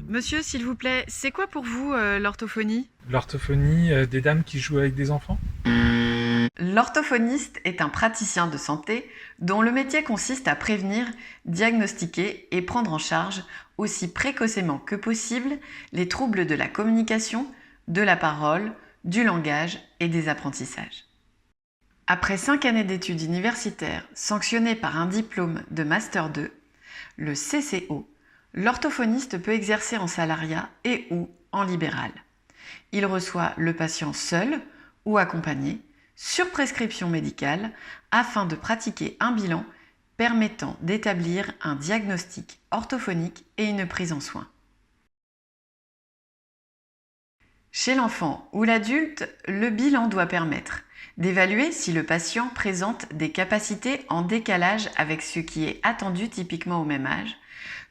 Monsieur, s'il vous plaît, c'est quoi pour vous l'orthophonie? L'orthophonie, des dames qui jouent avec des enfants? L'orthophoniste est un praticien de santé dont le métier consiste à prévenir, diagnostiquer et prendre en charge aussi précocement que possible les troubles de la communication, de la parole, du langage et des apprentissages. Après 5 années d'études universitaires sanctionnées par un diplôme de Master 2, le CCO, l'orthophoniste peut exercer en salariat et ou en libéral. Il reçoit le patient seul ou accompagné, sur prescription médicale, afin de pratiquer un bilan permettant d'établir un diagnostic orthophonique et une prise en soin. Chez l'enfant ou l'adulte, le bilan doit permettre d'évaluer si le patient présente des capacités en décalage avec ce qui est attendu typiquement au même âge,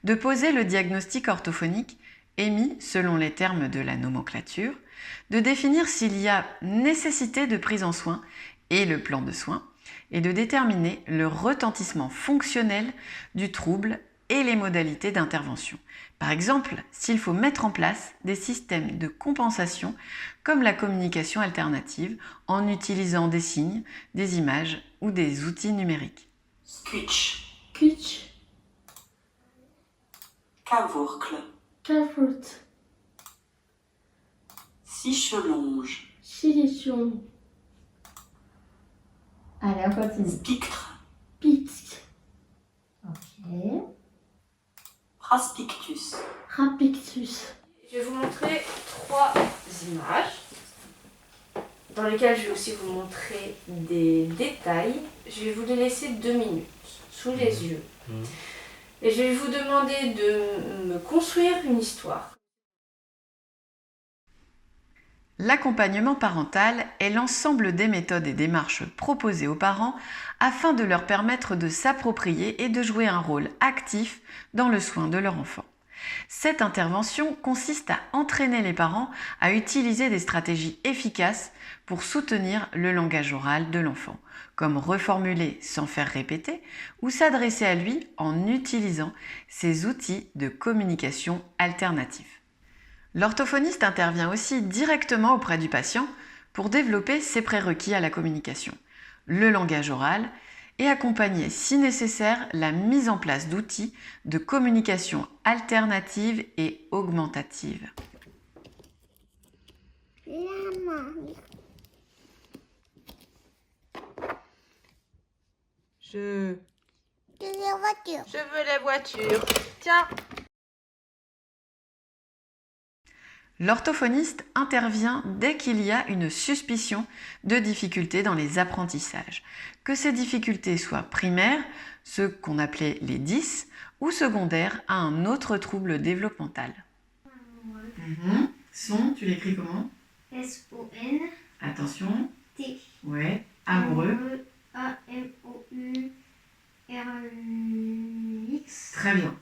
de poser le diagnostic orthophonique émis selon les termes de la nomenclature, de définir s'il y a nécessité de prise en soin et le plan de soins, et de déterminer le retentissement fonctionnel du trouble et les modalités d'intervention. Par exemple, s'il faut mettre en place des systèmes de compensation comme la communication alternative en utilisant des signes, des images ou des outils numériques. Skutch, Kutsch, Cavourcle, Kalfurt, Sichelonge, Silition. Allez, on continue. Spictre, Pitsk. Ok. Praspictus, Rapictus. Je vais vous montrer 3 images dans lesquelles je vais aussi vous montrer des détails. Je vais vous les laisser 2 minutes sous les yeux. Et je vais vous demander de me construire une histoire. L'accompagnement parental est l'ensemble des méthodes et démarches proposées aux parents afin de leur permettre de s'approprier et de jouer un rôle actif dans le soin de leur enfant. Cette intervention consiste à entraîner les parents à utiliser des stratégies efficaces pour soutenir le langage oral de l'enfant, comme reformuler sans faire répéter ou s'adresser à lui en utilisant ces outils de communication alternatifs. L'orthophoniste intervient aussi directement auprès du patient pour développer ses prérequis à la communication, le langage oral, et accompagner si nécessaire la mise en place d'outils de communication alternative et augmentative. Je veux la voiture. Tiens. L'orthophoniste intervient dès qu'il y a une suspicion de difficultés dans les apprentissages, que ces difficultés soient primaires, ceux qu'on appelait les 10, ou secondaires à un autre trouble développemental. Son, tu l'écris comment? S-O-N-T. Attention. Ouais. Amoureux. A-M-O-U-R-U-X. Très bien.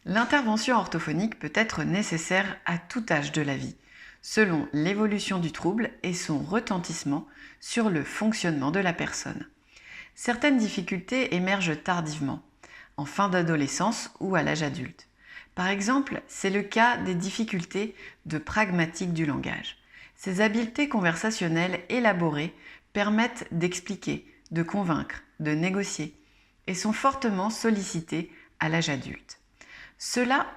L'intervention orthophonique peut être nécessaire à tout âge de la vie, selon l'évolution du trouble et son retentissement sur le fonctionnement de la personne. Certaines difficultés émergent tardivement, en fin d'adolescence ou à l'âge adulte. Par exemple, c'est le cas des difficultés de pragmatique du langage. Ces habiletés conversationnelles élaborées permettent d'expliquer, de convaincre, de négocier et sont fortement sollicitées à l'âge adulte. Cela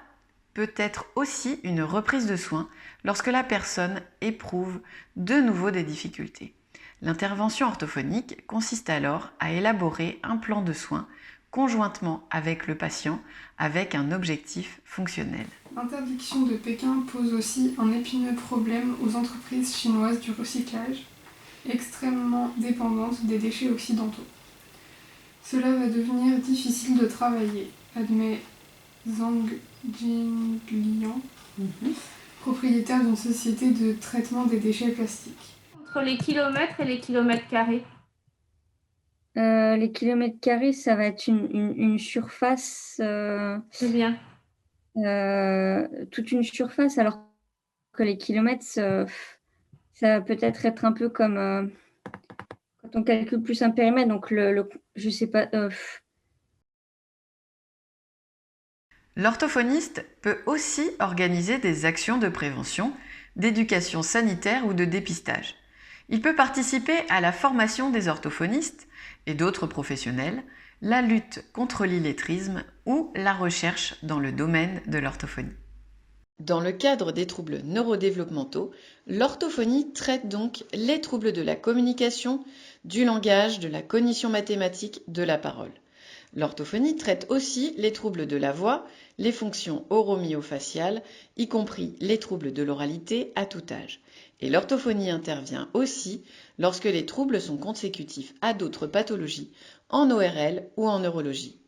peut être aussi une reprise de soins lorsque la personne éprouve de nouveau des difficultés. L'intervention orthophonique consiste alors à élaborer un plan de soins conjointement avec le patient avec un objectif fonctionnel. L'interdiction de Pékin pose aussi un épineux problème aux entreprises chinoises du recyclage, extrêmement dépendantes des déchets occidentaux. Cela va devenir difficile de travailler, admet Zhang Jingliang, propriétaire d'une société de traitement des déchets plastiques. Entre les kilomètres et les kilomètres carrés. Les kilomètres carrés, ça va être une surface, C'est bien. toute une surface, alors que les kilomètres, ça va peut-être être un peu comme quand on calcule plus un périmètre, donc je sais pas. L'orthophoniste peut aussi organiser des actions de prévention, d'éducation sanitaire ou de dépistage. Il peut participer à la formation des orthophonistes et d'autres professionnels, la lutte contre l'illettrisme ou la recherche dans le domaine de l'orthophonie. Dans le cadre des troubles neurodéveloppementaux, l'orthophonie traite donc les troubles de la communication, du langage, de la cognition mathématique, de la parole. L'orthophonie traite aussi les troubles de la voix, les fonctions oromyofaciales, y compris les troubles de l'oralité à tout âge. Et l'orthophonie intervient aussi lorsque les troubles sont consécutifs à d'autres pathologies, en ORL ou en neurologie.